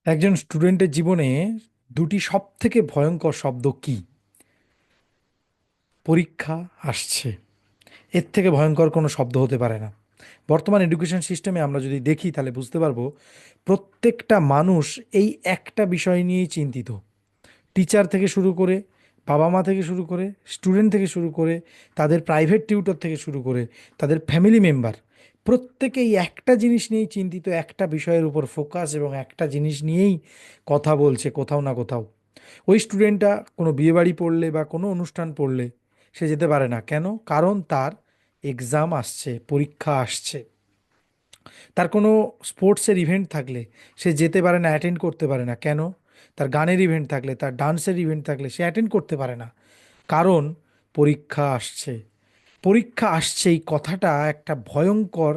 একজন স্টুডেন্টের জীবনে দুটি সবথেকে ভয়ঙ্কর শব্দ কি? পরীক্ষা আসছে। এর থেকে ভয়ঙ্কর কোনো শব্দ হতে পারে না। বর্তমান এডুকেশন সিস্টেমে আমরা যদি দেখি তাহলে বুঝতে পারবো প্রত্যেকটা মানুষ এই একটা বিষয় নিয়েই চিন্তিত। টিচার থেকে শুরু করে, বাবা মা থেকে শুরু করে, স্টুডেন্ট থেকে শুরু করে, তাদের প্রাইভেট টিউটর থেকে শুরু করে, তাদের ফ্যামিলি মেম্বার, প্রত্যেকেই একটা জিনিস নিয়েই চিন্তিত, একটা বিষয়ের উপর ফোকাস এবং একটা জিনিস নিয়েই কথা বলছে কোথাও না কোথাও। ওই স্টুডেন্টটা কোনো বিয়েবাড়ি পড়লে বা কোনো অনুষ্ঠান পড়লে সে যেতে পারে না, কেন? কারণ তার এক্সাম আসছে, পরীক্ষা আসছে। তার কোনো স্পোর্টসের ইভেন্ট থাকলে সে যেতে পারে না, অ্যাটেন্ড করতে পারে না, কেন? তার গানের ইভেন্ট থাকলে, তার ডান্সের ইভেন্ট থাকলে সে অ্যাটেন্ড করতে পারে না, কারণ পরীক্ষা আসছে। পরীক্ষা আসছে এই কথাটা একটা ভয়ঙ্কর,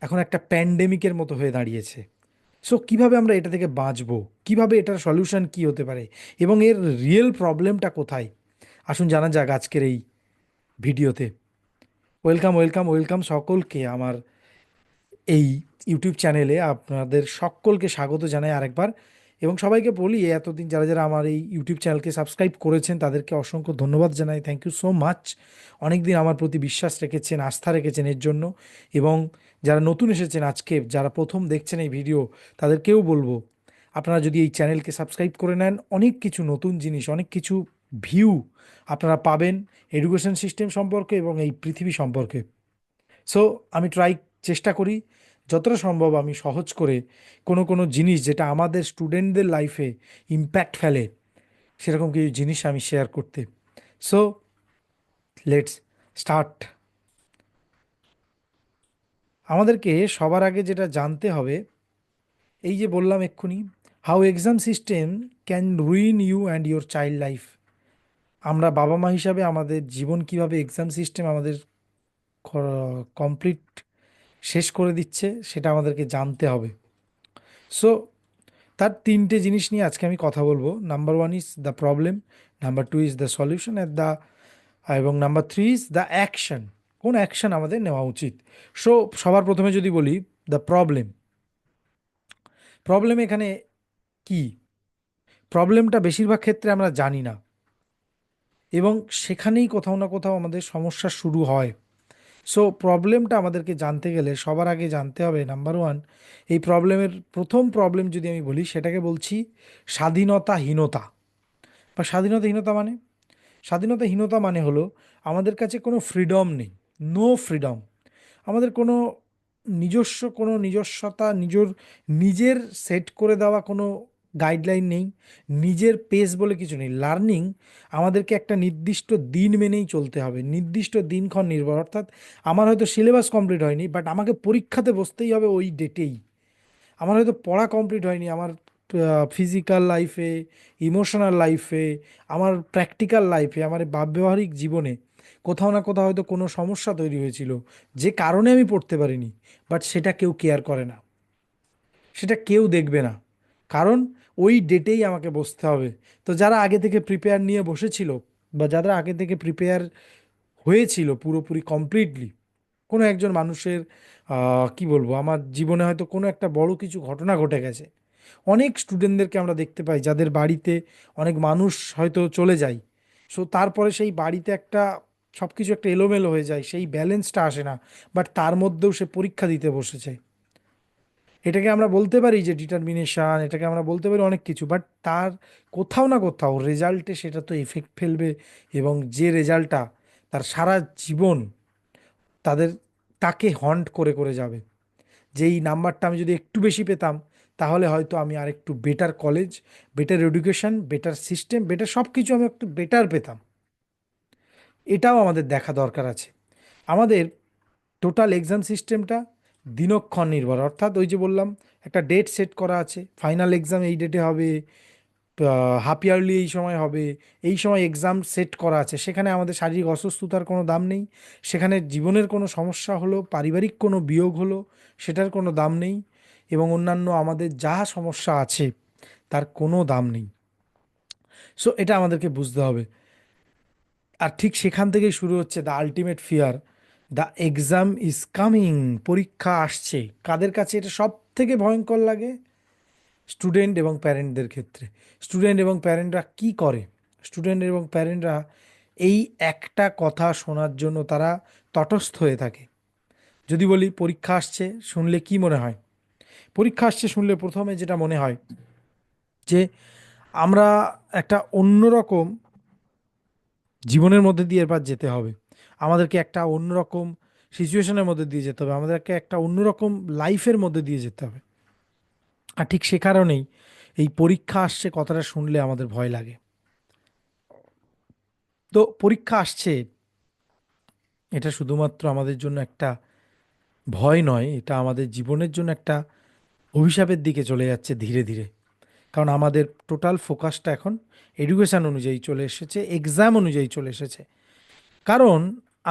এখন একটা প্যান্ডেমিকের মতো হয়ে দাঁড়িয়েছে। সো কিভাবে আমরা এটা থেকে বাঁচবো? কিভাবে এটার সলিউশন কি হতে পারে এবং এর রিয়েল প্রবলেমটা কোথায়? আসুন জানা যাক আজকের এই ভিডিওতে। ওয়েলকাম, ওয়েলকাম, ওয়েলকাম সকলকে আমার এই ইউটিউব চ্যানেলে। আপনাদের সকলকে স্বাগত জানাই আরেকবার। এবং সবাইকে বলি, এতদিন যারা যারা আমার এই ইউটিউব চ্যানেলকে সাবস্ক্রাইব করেছেন তাদেরকে অসংখ্য ধন্যবাদ জানাই। Thank you so much. অনেক দিন আমার প্রতি বিশ্বাস রেখেছেন, আস্থা রেখেছেন এর জন্য। এবং যারা নতুন এসেছেন আজকে, যারা প্রথম দেখছেন এই ভিডিও, তাদেরকেও বলবো আপনারা যদি এই চ্যানেলকে সাবস্ক্রাইব করে নেন, অনেক কিছু নতুন জিনিস, অনেক কিছু ভিউ আপনারা পাবেন এডুকেশন সিস্টেম সম্পর্কে এবং এই পৃথিবী সম্পর্কে। সো আমি চেষ্টা করি যতটা সম্ভব আমি সহজ করে কোনো কোনো জিনিস যেটা আমাদের স্টুডেন্টদের লাইফে ইম্প্যাক্ট ফেলে, সেরকম কিছু জিনিস আমি শেয়ার করতে। So let's start. আমাদেরকে সবার আগে যেটা জানতে হবে, এই যে বললাম এক্ষুনি, how exam system can ruin you and your child life. আমরা বাবা মা হিসাবে আমাদের জীবন কিভাবে এক্সাম সিস্টেম আমাদের কমপ্লিট শেষ করে দিচ্ছে সেটা আমাদেরকে জানতে হবে। সো তার তিনটে জিনিস নিয়ে আজকে আমি কথা বলবো। Number one is the problem, number two is the solution, এবং number three is the action. কোন অ্যাকশন আমাদের নেওয়া উচিত? সো সবার প্রথমে যদি বলি দ্য প্রবলেম। প্রবলেম এখানে কি? প্রবলেমটা বেশিরভাগ ক্ষেত্রে আমরা জানি না, এবং সেখানেই কোথাও না কোথাও আমাদের সমস্যা শুরু হয়। সো প্রবলেমটা আমাদেরকে জানতে গেলে সবার আগে জানতে হবে, নাম্বার ওয়ান, এই প্রবলেমের প্রথম প্রবলেম যদি আমি বলি সেটাকে বলছি স্বাধীনতাহীনতা। বা স্বাধীনতাহীনতা মানে, স্বাধীনতাহীনতা মানে হলো আমাদের কাছে কোনো ফ্রিডম নেই। No freedom. আমাদের কোনো নিজস্বতা, নিজের সেট করে দেওয়া কোনো গাইডলাইন নেই। নিজের পেস বলে কিছু নেই। লার্নিং আমাদেরকে একটা নির্দিষ্ট দিন মেনেই চলতে হবে, নির্দিষ্ট দিনক্ষণ নির্ভর। অর্থাৎ আমার হয়তো সিলেবাস কমপ্লিট হয়নি, বাট আমাকে পরীক্ষাতে বসতেই হবে ওই ডেটেই। আমার হয়তো পড়া কমপ্লিট হয়নি, আমার ফিজিক্যাল লাইফে, ইমোশনাল লাইফে, আমার প্র্যাকটিক্যাল লাইফে, আমার ব্যবহারিক জীবনে কোথাও না কোথাও হয়তো কোনো সমস্যা তৈরি হয়েছিল, যে কারণে আমি পড়তে পারিনি। বাট সেটা কেউ কেয়ার করে না, সেটা কেউ দেখবে না, কারণ ওই ডেটেই আমাকে বসতে হবে। তো যারা আগে থেকে প্রিপেয়ার নিয়ে বসেছিল, বা যারা আগে থেকে প্রিপেয়ার হয়েছিল পুরোপুরি কমপ্লিটলি, কোনো একজন মানুষের কি বলবো, আমার জীবনে হয়তো কোনো একটা বড় কিছু ঘটনা ঘটে গেছে। অনেক স্টুডেন্টদেরকে আমরা দেখতে পাই যাদের বাড়িতে অনেক মানুষ হয়তো চলে যায়। সো তারপরে সেই বাড়িতে একটা সব কিছু একটা এলোমেলো হয়ে যায়, সেই ব্যালেন্সটা আসে না। বাট তার মধ্যেও সে পরীক্ষা দিতে বসেছে। এটাকে আমরা বলতে পারি যে ডিটারমিনেশন, এটাকে আমরা বলতে পারি অনেক কিছু, বাট তার কোথাও না কোথাও রেজাল্টে সেটা তো এফেক্ট ফেলবে। এবং যে রেজাল্টটা তার সারা জীবন তাদের তাকে হন্ট করে করে যাবে। যেই নাম্বারটা আমি যদি একটু বেশি পেতাম, তাহলে হয়তো আমি আর একটু better college, better education, better system, better সব কিছু আমি একটু বেটার পেতাম। এটাও আমাদের দেখা দরকার আছে। আমাদের টোটাল এক্সাম সিস্টেমটা দিনক্ষণ নির্ভর। অর্থাৎ ওই যে বললাম, একটা ডেট সেট করা আছে, ফাইনাল এক্সাম এই ডেটে হবে, হাফ ইয়ারলি এই সময় হবে, এই সময় এক্সাম সেট করা আছে। সেখানে আমাদের শারীরিক অসুস্থতার কোনো দাম নেই, সেখানে জীবনের কোনো সমস্যা হলো, পারিবারিক কোনো বিয়োগ হলো, সেটার কোনো দাম নেই, এবং অন্যান্য আমাদের যা সমস্যা আছে তার কোনো দাম নেই। সো এটা আমাদেরকে বুঝতে হবে। আর ঠিক সেখান থেকেই শুরু হচ্ছে the ultimate fear, the exam is coming. পরীক্ষা আসছে। কাদের কাছে এটা সব থেকে ভয়ঙ্কর লাগে? স্টুডেন্ট এবং প্যারেন্টদের ক্ষেত্রে। স্টুডেন্ট এবং প্যারেন্টরা কি করে? স্টুডেন্ট এবং প্যারেন্টরা এই একটা কথা শোনার জন্য তারা তটস্থ হয়ে থাকে। যদি বলি পরীক্ষা আসছে শুনলে কি মনে হয়? পরীক্ষা আসছে শুনলে প্রথমে যেটা মনে হয় যে আমরা একটা অন্যরকম জীবনের মধ্যে দিয়ে এবার যেতে হবে, আমাদেরকে একটা অন্যরকম সিচুয়েশনের মধ্যে দিয়ে যেতে হবে, আমাদেরকে একটা অন্যরকম লাইফের মধ্যে দিয়ে যেতে হবে। আর ঠিক সে কারণেই এই পরীক্ষা আসছে কথাটা শুনলে আমাদের ভয় লাগে। তো পরীক্ষা আসছে এটা শুধুমাত্র আমাদের জন্য একটা ভয় নয়, এটা আমাদের জীবনের জন্য একটা অভিশাপের দিকে চলে যাচ্ছে ধীরে ধীরে। কারণ আমাদের টোটাল ফোকাসটা এখন এডুকেশন অনুযায়ী চলে এসেছে, এক্সাম অনুযায়ী চলে এসেছে। কারণ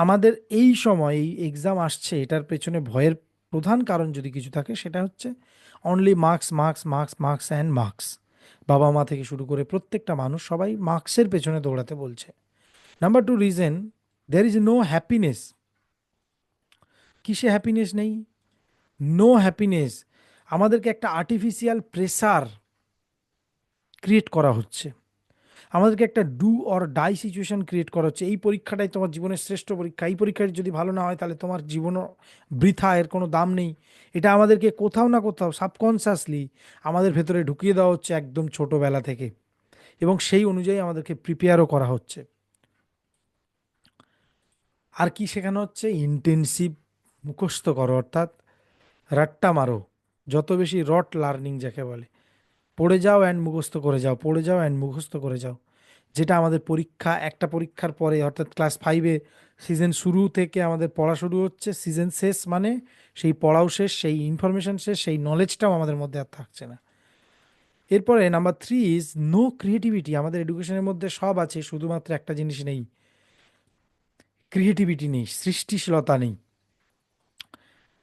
আমাদের এই সময় এই এক্সাম আসছে এটার পেছনে ভয়ের প্রধান কারণ যদি কিছু থাকে সেটা হচ্ছে only marks, marks, marks, marks and marks. বাবা মা থেকে শুরু করে প্রত্যেকটা মানুষ সবাই মার্কসের পেছনে দৌড়াতে বলছে। Number two reason, there is no happiness. কিসে হ্যাপিনেস নেই? No happiness. আমাদেরকে একটা আর্টিফিশিয়াল প্রেসার ক্রিয়েট করা হচ্ছে, আমাদেরকে একটা do or die situation create করা হচ্ছে। এই পরীক্ষাটাই তোমার জীবনের শ্রেষ্ঠ পরীক্ষা, এই পরীক্ষায় যদি ভালো না হয় তাহলে তোমার জীবনও বৃথা, এর কোনো দাম নেই। এটা আমাদেরকে কোথাও না কোথাও সাবকনসিয়াসলি আমাদের ভেতরে ঢুকিয়ে দেওয়া হচ্ছে একদম ছোটোবেলা থেকে, এবং সেই অনুযায়ী আমাদেরকে প্রিপেয়ারও করা হচ্ছে। আর কি শেখানো হচ্ছে? ইন্টেন্সিভ মুখস্থ করো, অর্থাৎ রাট্টা মারো। যত বেশি রট লার্নিং যাকে বলে, পড়ে যাও অ্যান্ড মুখস্থ করে যাও, পড়ে যাও অ্যান্ড মুখস্থ করে যাও। যেটা আমাদের পরীক্ষা, একটা পরীক্ষার পরে অর্থাৎ ক্লাস ফাইভে সিজন শুরু থেকে আমাদের পড়া শুরু হচ্ছে, সিজন শেষ মানে সেই পড়াও শেষ, সেই ইনফরমেশন শেষ, সেই নলেজটাও আমাদের মধ্যে আর থাকছে না। এরপরে number three is no creativity. আমাদের এডুকেশনের মধ্যে সব আছে, শুধুমাত্র একটা জিনিস নেই, ক্রিয়েটিভিটি নেই, সৃষ্টিশীলতা নেই।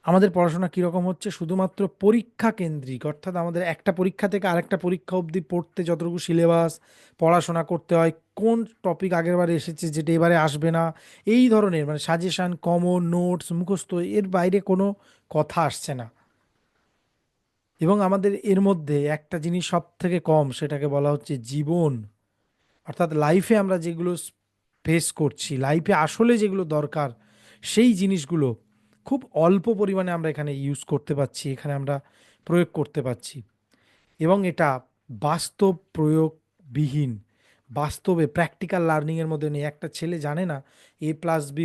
আমাদের পড়াশোনা কীরকম হচ্ছে? শুধুমাত্র পরীক্ষা কেন্দ্রিক, অর্থাৎ আমাদের একটা পরীক্ষা থেকে আরেকটা পরীক্ষা অবধি পড়তে যতটুকু সিলেবাস পড়াশোনা করতে হয়, কোন টপিক আগের বারে এসেছে যেটা এবারে আসবে না, এই ধরনের মানে সাজেশান, কমন নোটস, মুখস্থ, এর বাইরে কোনো কথা আসছে না। এবং আমাদের এর মধ্যে একটা জিনিস সব থেকে কম, সেটাকে বলা হচ্ছে জীবন। অর্থাৎ লাইফে আমরা যেগুলো ফেস করছি, লাইফে আসলে যেগুলো দরকার, সেই জিনিসগুলো খুব অল্প পরিমাণে আমরা এখানে ইউজ করতে পারছি, এখানে আমরা প্রয়োগ করতে পারছি। এবং এটা বাস্তব প্রয়োগবিহীন, বাস্তবে প্র্যাকটিক্যাল লার্নিংয়ের মধ্যে নেই। একটা ছেলে জানে না A+B²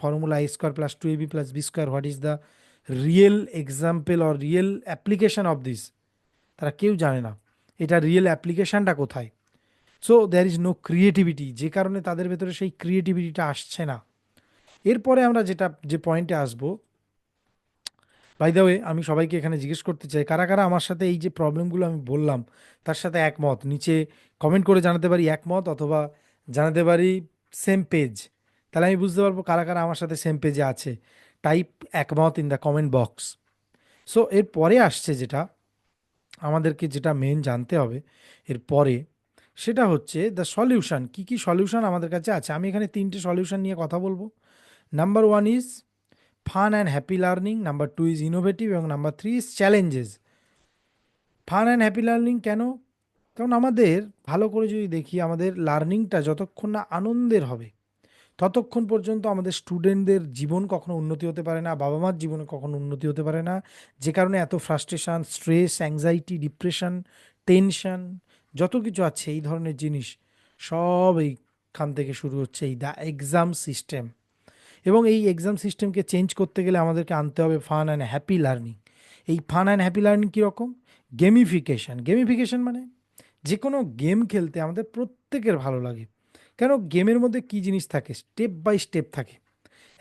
formula A² + 2AB+B², what is the real example or real application of this, তারা কেউ জানে না এটা রিয়েল অ্যাপ্লিকেশনটা কোথায়। So there is no creativity, যে কারণে তাদের ভেতরে সেই ক্রিয়েটিভিটিটা আসছে না। এরপরে আমরা যে পয়েন্টে আসবো, বাই দ্য ওয়ে আমি সবাইকে এখানে জিজ্ঞেস করতে চাই কারা কারা আমার সাথে এই যে প্রবলেমগুলো আমি বললাম তার সাথে একমত, নিচে কমেন্ট করে জানাতে পারি একমত, অথবা জানাতে পারি সেম পেজ। তাহলে আমি বুঝতে পারবো কারা কারা আমার সাথে সেম পেজে আছে। টাইপ একমত in the comment box. So এর পরে আসছে যেটা আমাদেরকে, যেটা মেন জানতে হবে এরপরে, সেটা হচ্ছে দ্য সলিউশন। কি কি সলিউশন আমাদের কাছে আছে? আমি এখানে তিনটে সলিউশন নিয়ে কথা বলবো। Number one is fun and happy learning, number two is innovative, এবং number three is challenges. Fun and happy learning কেন? কারণ আমাদের ভালো করে যদি দেখি, আমাদের লার্নিংটা যতক্ষণ না আনন্দের হবে ততক্ষণ পর্যন্ত আমাদের স্টুডেন্টদের জীবন কখনো উন্নতি হতে পারে না, বাবা মার জীবনে কখনো উন্নতি হতে পারে না। যে কারণে এত frustration, stress, anxiety, depression, tension, যত কিছু আছে এই ধরনের জিনিস সব এইখান থেকে শুরু হচ্ছে, এই দ্য এক্সাম সিস্টেম। এবং এই এক্সাম সিস্টেমকে চেঞ্জ করতে গেলে আমাদেরকে আনতে হবে ফান অ্যান্ড হ্যাপি লার্নিং। এই ফান অ্যান্ড হ্যাপি লার্নিং কীরকম? গেমিফিকেশান। গেমিফিকেশান মানে যে কোনো গেম খেলতে আমাদের প্রত্যেকের ভালো লাগে। কেন? গেমের মধ্যে কী জিনিস থাকে? স্টেপ বাই স্টেপ থাকে।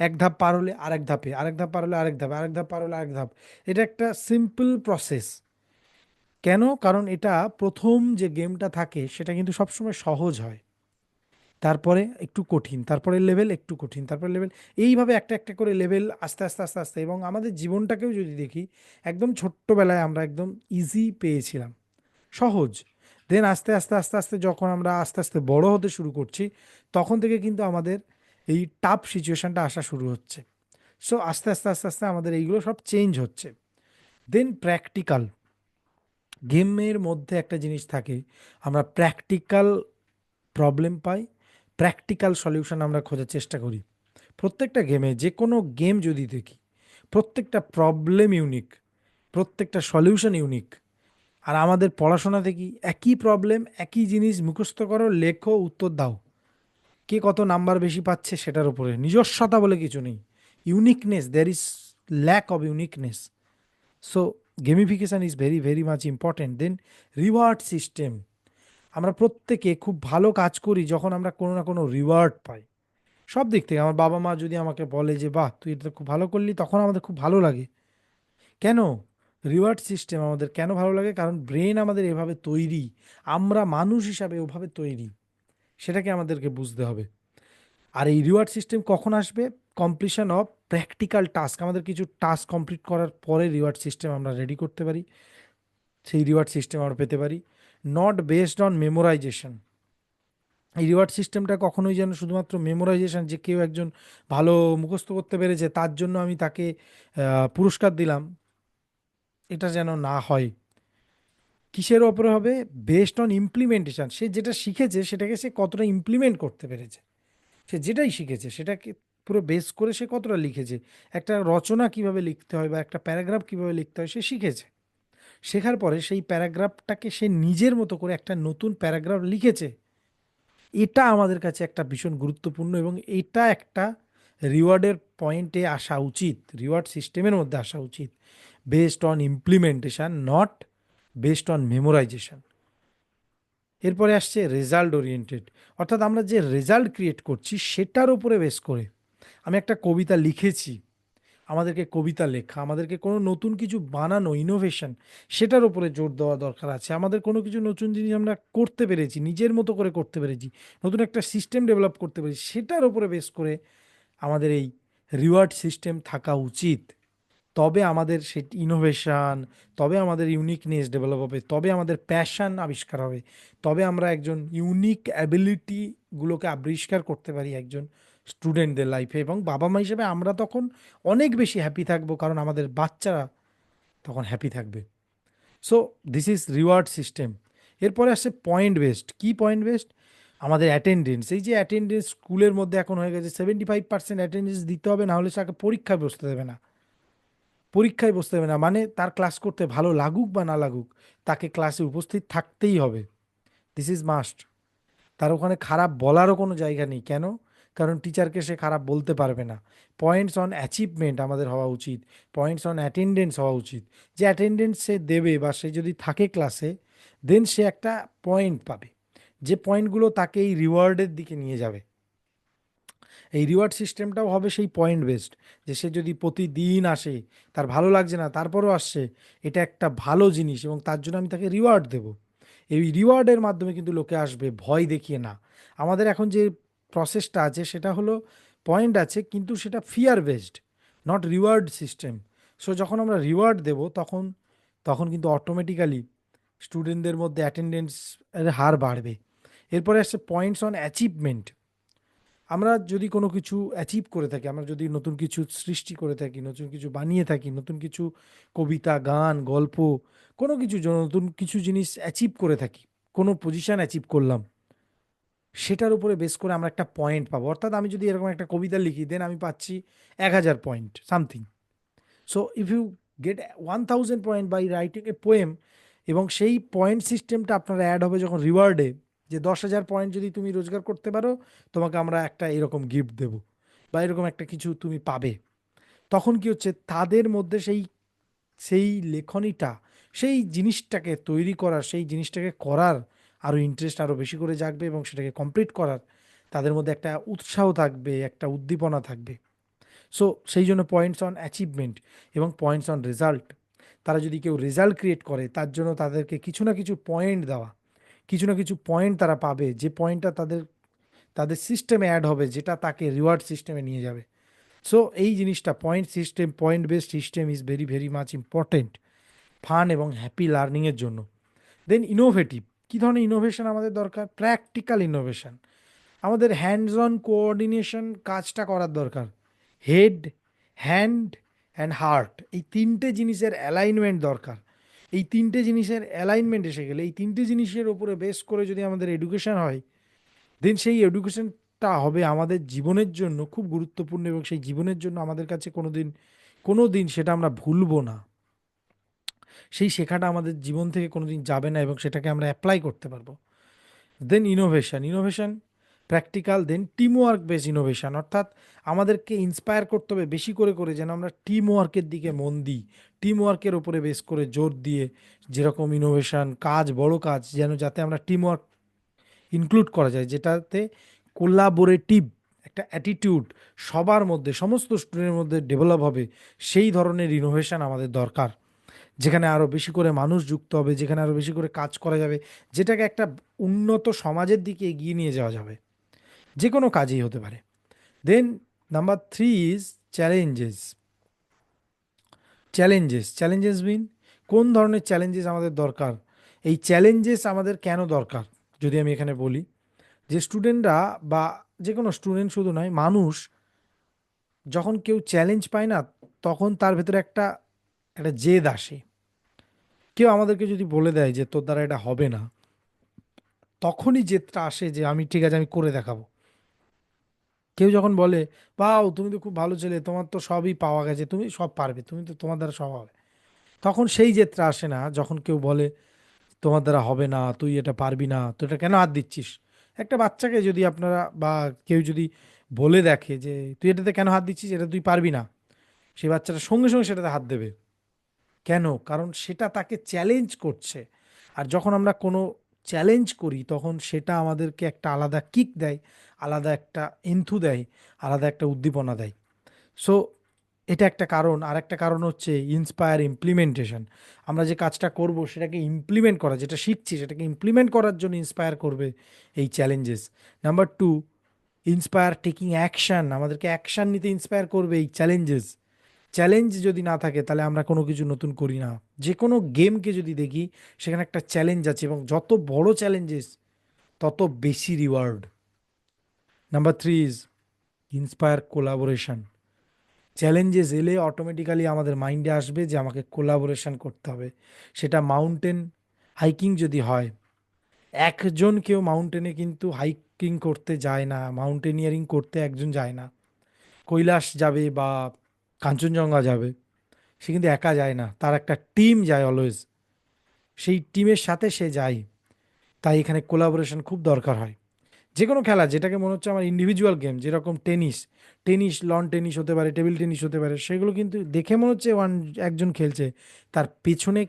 এক ধাপ পার হলে আরেক ধাপে, আরেক ধাপ পার হলে আরেক ধাপ, আরেক ধাপ পার হলে আরেক ধাপ। এটা একটা সিম্পল প্রসেস। কেন? কারণ এটা প্রথম যে গেমটা থাকে সেটা কিন্তু সবসময় সহজ হয়, তারপরে একটু কঠিন, তারপরে লেভেল একটু কঠিন, তারপরে লেভেল, এইভাবে একটা একটা করে লেভেল আস্তে আস্তে আস্তে আস্তে। এবং আমাদের জীবনটাকেও যদি দেখি, একদম ছোট্টবেলায় আমরা একদম ইজি পেয়েছিলাম, সহজ। দেন আস্তে আস্তে আস্তে আস্তে যখন আমরা আস্তে আস্তে বড় হতে শুরু করছি, তখন থেকে কিন্তু আমাদের এই টাফ সিচুয়েশানটা আসা শুরু হচ্ছে। সো আস্তে আস্তে আস্তে আস্তে আমাদের এইগুলো সব চেঞ্জ হচ্ছে। দেন প্র্যাকটিক্যাল। গেমের মধ্যে একটা জিনিস থাকে, আমরা প্র্যাকটিক্যাল প্রবলেম পাই, প্র্যাকটিক্যাল সলিউশন আমরা খোঁজার চেষ্টা করি। প্রত্যেকটা গেমে, যে কোনো গেম যদি দেখি, প্রত্যেকটা প্রবলেম ইউনিক, প্রত্যেকটা সলিউশন ইউনিক। আর আমাদের পড়াশোনাতে কি, একই প্রবলেম, একই জিনিস মুখস্থ করো, লেখো, উত্তর দাও। কে কত নাম্বার বেশি পাচ্ছে সেটার উপরে, নিজস্বতা বলে কিছু নেই। Uniqueness, there is lack of uniqueness. So gamification is very very much important. Then reward system. আমরা প্রত্যেকে খুব ভালো কাজ করি যখন আমরা কোনো না কোনো রিওয়ার্ড পাই। সব দিক থেকে আমার বাবা মা যদি আমাকে বলে যে বাহ তুই এটা খুব ভালো করলি, তখন আমাদের খুব ভালো লাগে। কেন? রিওয়ার্ড সিস্টেম আমাদের কেন ভালো লাগে? কারণ ব্রেন আমাদের এভাবে তৈরি, আমরা মানুষ হিসাবে ওভাবে তৈরি, সেটাকে আমাদেরকে বুঝতে হবে। আর এই রিওয়ার্ড সিস্টেম কখন আসবে? Completion of practical task. আমাদের কিছু টাস্ক কমপ্লিট করার পরে রিওয়ার্ড সিস্টেম আমরা রেডি করতে পারি, সেই রিওয়ার্ড সিস্টেম আমরা পেতে পারি। Not based on memorisation. এই রিওয়ার্ড সিস্টেমটা কখনোই যেন শুধুমাত্র মেমোরাইজেশন, যে কেউ একজন ভালো মুখস্থ করতে পেরেছে তার জন্য আমি তাকে পুরস্কার দিলাম, এটা যেন না হয়। কিসের ওপরে হবে? Based on implementation. সে যেটা শিখেছে সেটাকে সে কতটা ইমপ্লিমেন্ট করতে পেরেছে, সে যেটাই শিখেছে সেটাকে পুরো বেস করে সে কতটা লিখেছে। একটা রচনা কিভাবে লিখতে হয় বা একটা প্যারাগ্রাফ কিভাবে লিখতে হয় সে শিখেছে। শেখার পরে সেই প্যারাগ্রাফটাকে সে নিজের মতো করে একটা নতুন প্যারাগ্রাফ লিখেছে। এটা আমাদের কাছে একটা ভীষণ গুরুত্বপূর্ণ, এবং এটা একটা রিওয়ার্ডের পয়েন্টে আসা উচিত, রিওয়ার্ড সিস্টেমের মধ্যে আসা উচিত। Based on implementation, not based on memorisation. এরপরে আসছে রেজাল্ট ওরিয়েন্টেড। অর্থাৎ আমরা যে রেজাল্ট ক্রিয়েট করছি সেটার উপরে বেস করে। আমি একটা কবিতা লিখেছি, আমাদেরকে কবিতা লেখা, আমাদেরকে কোনো নতুন কিছু বানানো, ইনোভেশন, সেটার উপরে জোর দেওয়া দরকার আছে। আমাদের কোনো কিছু নতুন জিনিস আমরা করতে পেরেছি, নিজের মতো করে করতে পেরেছি, নতুন একটা সিস্টেম ডেভেলপ করতে পেরেছি, সেটার উপরে বেস করে আমাদের এই রিওয়ার্ড সিস্টেম থাকা উচিত। তবে আমাদের সে ইনোভেশন, তবে আমাদের ইউনিকনেস ডেভেলপ হবে, তবে আমাদের প্যাশন আবিষ্কার হবে, তবে আমরা একজন ইউনিক অ্যাবিলিটিগুলোকে আবিষ্কার করতে পারি একজন স্টুডেন্টদের লাইফে। এবং বাবা মা হিসেবে আমরা তখন অনেক বেশি হ্যাপি থাকবো, কারণ আমাদের বাচ্চারা তখন হ্যাপি থাকবে। So this is reward system. এরপরে আসছে পয়েন্ট বেসড। কি পয়েন্ট বেসড? আমাদের অ্যাটেন্ডেন্স। এই যে অ্যাটেন্ডেন্স স্কুলের মধ্যে এখন হয়ে গেছে 75% অ্যাটেন্ডেন্স দিতে হবে, না হলে তাকে পরীক্ষায় বসতে দেবে না। পরীক্ষায় বসতে হবে না মানে তার ক্লাস করতে ভালো লাগুক বা না লাগুক, তাকে ক্লাসে উপস্থিত থাকতেই হবে। This is must. তার ওখানে খারাপ বলারও কোনো জায়গা নেই। কেন? কারণ টিচারকে সে খারাপ বলতে পারবে না। পয়েন্টস অন অ্যাচিভমেন্ট আমাদের হওয়া উচিত, পয়েন্টস অন অ্যাটেন্ডেন্স হওয়া উচিত। যে অ্যাটেন্ডেন্স সে দেবে বা সে যদি থাকে ক্লাসে, দেন সে একটা পয়েন্ট পাবে, যে পয়েন্টগুলো তাকে এই রিওয়ার্ডের দিকে নিয়ে যাবে। এই রিওয়ার্ড সিস্টেমটাও হবে সেই পয়েন্ট বেসড, যে সে যদি প্রতিদিন আসে, তার ভালো লাগছে না তারপরও আসছে, এটা একটা ভালো জিনিস এবং তার জন্য আমি তাকে রিওয়ার্ড দেব। এই রিওয়ার্ডের মাধ্যমে কিন্তু লোকে আসবে, ভয় দেখিয়ে না। আমাদের এখন যে প্রসেসটা আছে সেটা হলো পয়েন্ট আছে, কিন্তু সেটা fear based, not reward system. So যখন আমরা রিওয়ার্ড দেব তখন তখন কিন্তু অটোমেটিক্যালি স্টুডেন্টদের মধ্যে অ্যাটেন্ডেন্স এর হার বাড়বে। এরপরে আসছে পয়েন্টস অন অ্যাচিভমেন্ট। আমরা যদি কোনো কিছু অ্যাচিভ করে থাকি, আমরা যদি নতুন কিছু সৃষ্টি করে থাকি, নতুন কিছু বানিয়ে থাকি, নতুন কিছু কবিতা, গান, গল্প, কোনো কিছু নতুন কিছু জিনিস অ্যাচিভ করে থাকি, কোনো পজিশন অ্যাচিভ করলাম, সেটার উপরে বেস করে আমরা একটা পয়েন্ট পাবো। অর্থাৎ আমি যদি এরকম একটা কবিতা লিখি, দেন আমি পাচ্ছি 1000 point something. So if you get 1000 point by writing a poem, এবং সেই পয়েন্ট সিস্টেমটা আপনার অ্যাড হবে যখন রিওয়ার্ডে, যে 10,000 পয়েন্ট যদি তুমি রোজগার করতে পারো, তোমাকে আমরা একটা এরকম গিফট দেবো বা এরকম একটা কিছু তুমি পাবে। তখন কি হচ্ছে, তাদের মধ্যে সেই সেই লেখনীটা, সেই জিনিসটাকে তৈরি করার, সেই জিনিসটাকে করার আরও ইন্টারেস্ট আরও বেশি করে জাগবে, এবং সেটাকে কমপ্লিট করার তাদের মধ্যে একটা উৎসাহ থাকবে, একটা উদ্দীপনা থাকবে। সো সেই জন্য পয়েন্টস অন অ্যাচিভমেন্ট এবং পয়েন্টস অন রেজাল্ট। তারা যদি কেউ রেজাল্ট ক্রিয়েট করে, তার জন্য তাদেরকে কিছু না কিছু পয়েন্ট দেওয়া, কিছু না কিছু পয়েন্ট তারা পাবে, যে পয়েন্টটা তাদের তাদের সিস্টেমে অ্যাড হবে, যেটা তাকে রিওয়ার্ড সিস্টেমে নিয়ে যাবে। সো এই জিনিসটা point system, point based system is very very much important fun এবং হ্যাপি লার্নিংয়ের জন্য। দেন ইনোভেটিভ। কী ধরনের ইনোভেশন আমাদের দরকার? Practical innovation. আমাদের হ্যান্ডস অন কোঅর্ডিনেশন কাজটা করার দরকার। হেড, হ্যান্ড অ্যান্ড হার্ট, এই তিনটে জিনিসের অ্যালাইনমেন্ট দরকার। এই তিনটে জিনিসের অ্যালাইনমেন্ট এসে গেলে, এই তিনটে জিনিসের উপরে বেস করে যদি আমাদের এডুকেশন হয়, দেন সেই এডুকেশনটা হবে আমাদের জীবনের জন্য খুব গুরুত্বপূর্ণ, এবং সেই জীবনের জন্য আমাদের কাছে কোনো দিন সেটা আমরা ভুলবো না। সেই শেখাটা আমাদের জীবন থেকে কোনো দিন যাবে না, এবং সেটাকে আমরা অ্যাপ্লাই করতে পারবো। দেন ইনোভেশন প্র্যাকটিক্যাল, দেন টিম ওয়ার্ক বেস ইনোভেশন, অর্থাৎ আমাদেরকে ইন্সপায়ার করতে হবে বেশি করে করে যেন আমরা টিম ওয়ার্কের দিকে মন দিই, টিম ওয়ার্কের ওপরে বেস করে জোর দিয়ে, যেরকম ইনোভেশন কাজ, বড় কাজ যেন যাতে আমরা টিম ওয়ার্ক ইনক্লুড করা যায়, যেটাতে কোলাবোরেটিভ একটা অ্যাটিটিউড সবার মধ্যে, সমস্ত স্টুডেন্টের মধ্যে ডেভেলপ হবে, সেই ধরনের ইনোভেশন আমাদের দরকার, যেখানে আরও বেশি করে মানুষ যুক্ত হবে, যেখানে আরও বেশি করে কাজ করা যাবে, যেটাকে একটা উন্নত সমাজের দিকে এগিয়ে নিয়ে যাওয়া যাবে, যে কোনো কাজেই হতে পারে। Then number three is challenges. Challenges mean কোন ধরনের চ্যালেঞ্জেস আমাদের দরকার, এই চ্যালেঞ্জেস আমাদের কেন দরকার, যদি আমি এখানে বলি যে স্টুডেন্টরা, বা যে কোনো স্টুডেন্ট শুধু নয়, মানুষ যখন কেউ চ্যালেঞ্জ পায় না, তখন তার ভেতরে একটা একটা জেদ আসে। কেউ আমাদেরকে যদি বলে দেয় যে তোর দ্বারা এটা হবে না, তখনই জেদটা আসে যে আমি ঠিক আছে, আমি করে দেখাবো। কেউ যখন বলে পাও তুমি তো খুব ভালো ছেলে, তোমার তো সবই পাওয়া গেছে, তুমি সব পারবে, তুমি তো, তোমার দ্বারা সব হবে, তখন সেই জেদটা আসে না। যখন কেউ বলে তোমার দ্বারা হবে না, তুই এটা পারবি না, তো এটা কেন হাত দিচ্ছিস, একটা বাচ্চাকে যদি আপনারা বা কেউ যদি বলে দেখে যে তুই এটাতে কেন হাত দিচ্ছিস, এটা তুই পারবি না, সেই বাচ্চাটা সঙ্গে সঙ্গে সেটাতে হাত দেবে। কেন? কারণ সেটা তাকে চ্যালেঞ্জ করছে। আর যখন আমরা কোনো চ্যালেঞ্জ করি, তখন সেটা আমাদেরকে একটা আলাদা কিক দেয়, আলাদা একটা এন্থু দেয়, আলাদা একটা উদ্দীপনা দেয়। সো এটা একটা কারণ। আর একটা কারণ হচ্ছে ইন্সপায়ার ইমপ্লিমেন্টেশন। আমরা যে কাজটা করব সেটাকে ইমপ্লিমেন্ট করা, যেটা শিখছি সেটাকে ইমপ্লিমেন্ট করার জন্য ইন্সপায়ার করবে এই challenges. Number two, inspire taking action, আমাদেরকে অ্যাকশন নিতে ইন্সপায়ার করবে এই চ্যালেঞ্জেস। চ্যালেঞ্জ যদি না থাকে তাহলে আমরা কোনো কিছু নতুন করি না। যে কোনো গেমকে যদি দেখি, সেখানে একটা চ্যালেঞ্জ আছে, এবং যত বড় চ্যালেঞ্জেস তত বেশি reward. Number three is inspire collaboration. Challenges এলে অটোমেটিক্যালি আমাদের মাইন্ডে আসবে যে আমাকে কোলাবোরেশন করতে হবে। সেটা মাউন্টেন হাইকিং যদি হয়, একজন কেউ মাউন্টেনে কিন্তু হাইকিং করতে যায় না, মাউন্টেনিয়ারিং করতে একজন যায় না। কৈলাস যাবে বা কাঞ্চনজঙ্ঘা যাবে, সে কিন্তু একা যায় না, তার একটা টিম যায় অলওয়েজ, সেই টিমের সাথে সে যায়। তাই এখানে কোলাবোরেশন খুব দরকার হয়। যে কোনো খেলা যেটাকে মনে হচ্ছে আমার ইন্ডিভিজুয়াল গেম, যেরকম টেনিস, লন টেনিস হতে পারে, টেবিল টেনিস হতে পারে, সেগুলো কিন্তু দেখে মনে হচ্ছে একজন খেলছে, তার পেছনে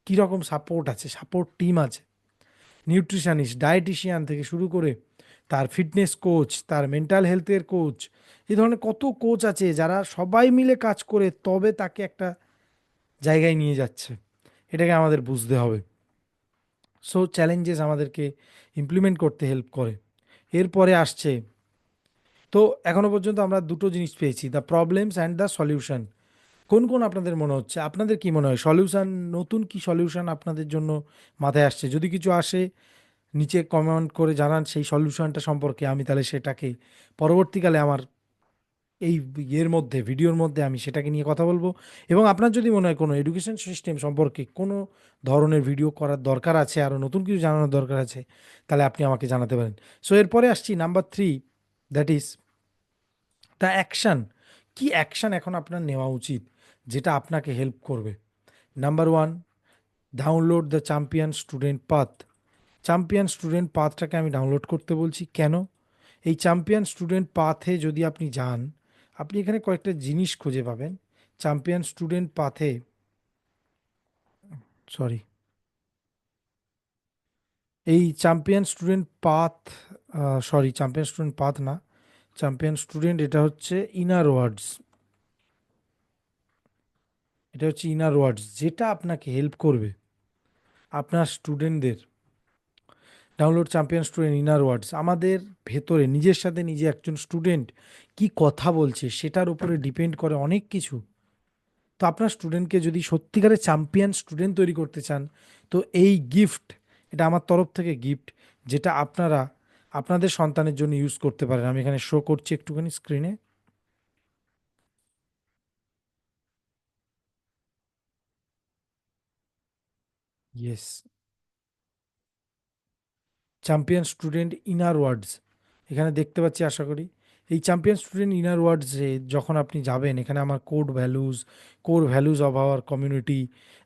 কীরকম সাপোর্ট আছে, সাপোর্ট টিম আছে, নিউট্রিশনিস্ট, ডায়েটিশিয়ান থেকে শুরু করে তার ফিটনেস কোচ, তার মেন্টাল হেলথের কোচ, এই ধরনের কত কোচ আছে যারা সবাই মিলে কাজ করে তবে তাকে একটা জায়গায় নিয়ে যাচ্ছে। এটাকে আমাদের বুঝতে হবে। সো চ্যালেঞ্জেস আমাদেরকে ইমপ্লিমেন্ট করতে হেল্প করে। এরপরে আসছে, তো এখনো পর্যন্ত আমরা দুটো জিনিস পেয়েছি, the problems and the solution. কোন কোন আপনাদের মনে হচ্ছে, আপনাদের কি মনে হয় সলিউশন, নতুন কি সলিউশন আপনাদের জন্য মাথায় আসছে? যদি কিছু আসে নিচে কমেন্ট করে জানান সেই সলিউশনটা সম্পর্কে, আমি তাহলে সেটাকে পরবর্তীকালে আমার এই ভিডিওর মধ্যে আমি সেটাকে নিয়ে কথা বলবো। এবং আপনার যদি মনে হয় কোনো এডুকেশন সিস্টেম সম্পর্কে কোনো ধরনের ভিডিও করার দরকার আছে, আরও নতুন কিছু জানানোর দরকার আছে, তাহলে আপনি আমাকে জানাতে পারেন। সো এরপরে আসছি number three, that is the action. কি অ্যাকশন এখন আপনার নেওয়া উচিত যেটা আপনাকে হেল্প করবে? Number one, download the champion student path. Champion student পাথটাকে আমি ডাউনলোড করতে বলছি কেন? এই চ্যাম্পিয়ন স্টুডেন্ট পাথে যদি আপনি যান, আপনি এখানে কয়েকটা জিনিস খুঁজে পাবেন। চ্যাম্পিয়ন স্টুডেন্ট পাথে, সরি, এই champion student path, sorry champion student path না, চ্যাম্পিয়ন স্টুডেন্ট, এটা হচ্ছে ইনার ওয়ার্ডস। এটা হচ্ছে ইনার ওয়ার্ডস, যেটা আপনাকে হেল্প করবে আপনার স্টুডেন্টদের। ডাউনলোড চ্যাম্পিয়ন স্টুডেন্ট ইনার ওয়ার্ডস, আমাদের ভেতরে নিজের সাথে নিজে একজন স্টুডেন্ট কি কথা বলছে সেটার উপরে ডিপেন্ড করে অনেক কিছু। তো আপনার স্টুডেন্টকে যদি সত্যিকারের চ্যাম্পিয়ন স্টুডেন্ট তৈরি করতে চান, তো এই গিফট, এটা আমার তরফ থেকে গিফট, যেটা আপনারা আপনাদের সন্তানের জন্য ইউজ করতে পারেন। আমি এখানে শো করছি একটুখানি স্ক্রিনে। ইয়েস। চ্যাম্পিয়ন স্টুডেন্ট ইনার ওয়ার্ডস, এখানে দেখতে পাচ্ছি আশা করি। এই চ্যাম্পিয়ন স্টুডেন্ট ইনার ওয়ার্ডসে যখন আপনি যাবেন, এখানে আমার core values of our community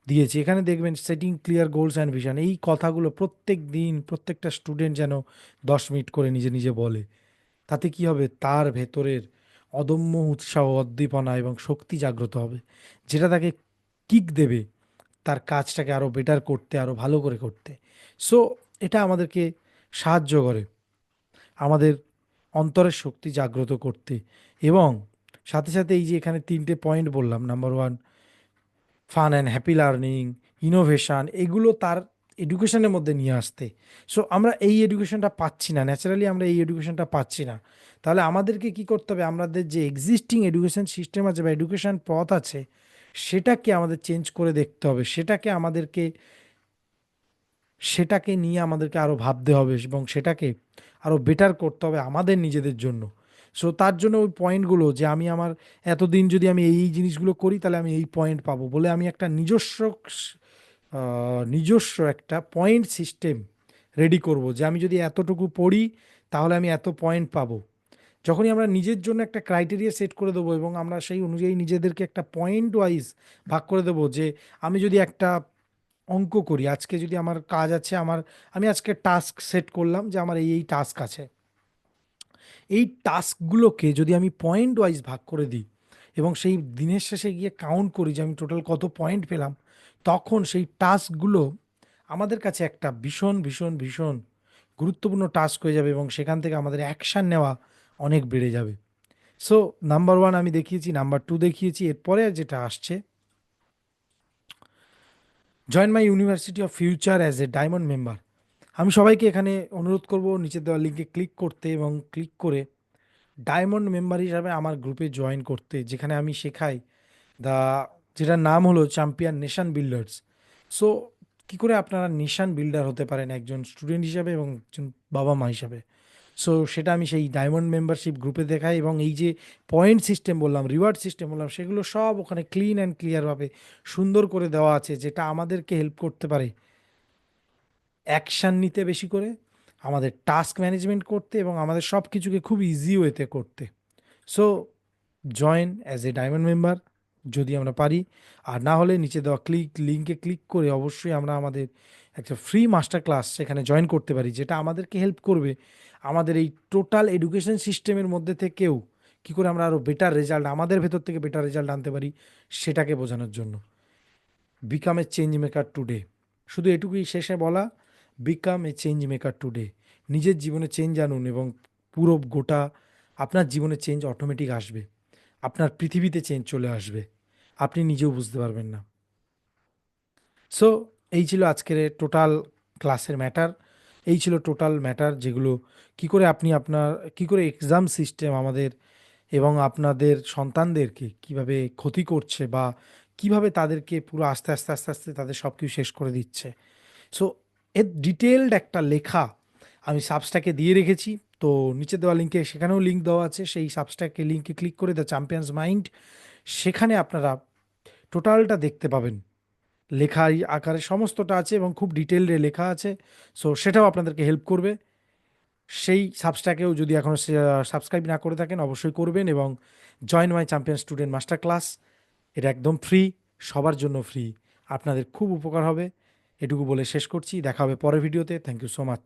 দিয়েছি। এখানে দেখবেন setting clear goals and vision, এই কথাগুলো প্রত্যেক দিন প্রত্যেকটা স্টুডেন্ট যেন 10 মিনিট করে নিজে নিজে বলে। তাতে কি হবে, তার ভেতরের অদম্য উৎসাহ, উদ্দীপনা এবং শক্তি জাগ্রত হবে, যেটা তাকে কিক দেবে তার কাজটাকে আরও বেটার করতে, আরও ভালো করে করতে। সো এটা আমাদেরকে সাহায্য করে আমাদের অন্তরের শক্তি জাগ্রত করতে। এবং সাথে সাথে এই যে এখানে 3টে পয়েন্ট বললাম, number one fun and happy learning, innovation, এগুলো তার এডুকেশনের মধ্যে নিয়ে আসতে। সো আমরা এই এডুকেশনটা পাচ্ছি না, ন্যাচারালি আমরা এই এডুকেশনটা পাচ্ছি না। তাহলে আমাদেরকে কি করতে হবে, আমাদের যে এক্সিস্টিং এডুকেশন সিস্টেম আছে বা এডুকেশন পথ আছে, সেটাকে আমাদের চেঞ্জ করে দেখতে হবে, সেটাকে নিয়ে আমাদেরকে আরও ভাবতে হবে এবং সেটাকে আরও বেটার করতে হবে আমাদের নিজেদের জন্য। সো তার জন্য ওই পয়েন্টগুলো, যে আমি আমার এতদিন যদি আমি এই এই জিনিসগুলো করি তাহলে আমি এই পয়েন্ট পাবো বলে, আমি একটা নিজস্ব একটা পয়েন্ট সিস্টেম রেডি করব, যে আমি যদি এতটুকু পড়ি তাহলে আমি এত পয়েন্ট পাবো। যখনই আমরা নিজের জন্য একটা ক্রাইটেরিয়া সেট করে দেবো এবং আমরা সেই অনুযায়ী নিজেদেরকে একটা পয়েন্ট ওয়াইজ ভাগ করে দেবো, যে আমি যদি একটা অঙ্ক করি, আজকে যদি আমার কাজ আছে, আমি আজকে টাস্ক সেট করলাম যে আমার এই এই টাস্ক আছে, এই টাস্কগুলোকে যদি আমি পয়েন্ট ওয়াইজ ভাগ করে দিই এবং সেই দিনের শেষে গিয়ে কাউন্ট করি যে আমি টোটাল কত পয়েন্ট পেলাম, তখন সেই টাস্কগুলো আমাদের কাছে একটা ভীষণ ভীষণ ভীষণ গুরুত্বপূর্ণ টাস্ক হয়ে যাবে এবং সেখান থেকে আমাদের অ্যাকশান নেওয়া অনেক বেড়ে যাবে। সো নাম্বার ওয়ান আমি দেখিয়েছি, নাম্বার টু দেখিয়েছি, এরপরে যেটা আসছে, join my university of future as a diamond member. আমি সবাইকে এখানে অনুরোধ করব নিচে দেওয়া লিঙ্কে ক্লিক করতে এবং ক্লিক করে ডায়মন্ড মেম্বার হিসাবে আমার গ্রুপে জয়েন করতে, যেখানে আমি শেখাই দা যেটার নাম হলো চ্যাম্পিয়ন নেশন বিল্ডার্স। সো কী করে আপনারা নেশন বিল্ডার হতে পারেন একজন স্টুডেন্ট হিসাবে এবং একজন বাবা মা হিসাবে, সো সেটা আমি সেই ডায়মন্ড মেম্বারশিপ গ্রুপে দেখাই। এবং এই যে পয়েন্ট সিস্টেম বললাম, রিওয়ার্ড সিস্টেম বললাম, সেগুলো সব ওখানে ক্লিন অ্যান্ড ক্লিয়ারভাবে সুন্দর করে দেওয়া আছে, যেটা আমাদেরকে হেল্প করতে পারে অ্যাকশান নিতে বেশি করে, আমাদের টাস্ক ম্যানেজমেন্ট করতে এবং আমাদের সব কিছুকে খুব ইজি ওয়েতে করতে। So join as a diamond member যদি আমরা পারি, আর না হলে নিচে দেওয়া লিঙ্কে ক্লিক করে অবশ্যই আমরা আমাদের একটা ফ্রি মাস্টার ক্লাস সেখানে জয়েন করতে পারি, যেটা আমাদেরকে হেল্প করবে আমাদের এই টোটাল এডুকেশন সিস্টেমের মধ্যে থেকেও কী করে আমরা আরও বেটার রেজাল্ট, আমাদের ভেতর থেকে বেটার রেজাল্ট আনতে পারি, সেটাকে বোঝানোর জন্য। Become a change maker today, শুধু এটুকুই শেষে বলা, become a change maker today. নিজের জীবনে চেঞ্জ আনুন এবং পুরো গোটা আপনার জীবনে চেঞ্জ অটোমেটিক আসবে, আপনার পৃথিবীতে চেঞ্জ চলে আসবে, আপনি নিজেও বুঝতে পারবেন না। সো এই ছিল আজকের টোটাল ক্লাসের ম্যাটার, এই ছিল টোটাল ম্যাটার, যেগুলো কি করে আপনি আপনার কি করে এক্সাম সিস্টেম আমাদের এবং আপনাদের সন্তানদেরকে কিভাবে ক্ষতি করছে, বা কিভাবে তাদেরকে পুরো আস্তে আস্তে আস্তে আস্তে তাদের সব কিছু শেষ করে দিচ্ছে। সো এর ডিটেলড একটা লেখা আমি সাবস্ট্যাকে দিয়ে রেখেছি। তো নিচে দেওয়া লিঙ্কে সেখানেও লিঙ্ক দেওয়া আছে, সেই সাবস্ট্যাকে লিঙ্কে ক্লিক করে দ্য চ্যাম্পিয়ন্স মাইন্ড, সেখানে আপনারা টোটালটা দেখতে পাবেন, লেখার আকারে সমস্তটা আছে এবং খুব ডিটেলডে লেখা আছে। সো সেটাও আপনাদেরকে হেল্প করবে। সেই সাবস্ট্যাকেও যদি এখনও সাবস্ক্রাইব না করে থাকেন অবশ্যই করবেন, এবং join my champion student master class, এটা একদম ফ্রি, সবার জন্য ফ্রি, আপনাদের খুব উপকার হবে। এটুকু বলে শেষ করছি, দেখা হবে পরের ভিডিওতে। Thank you so much.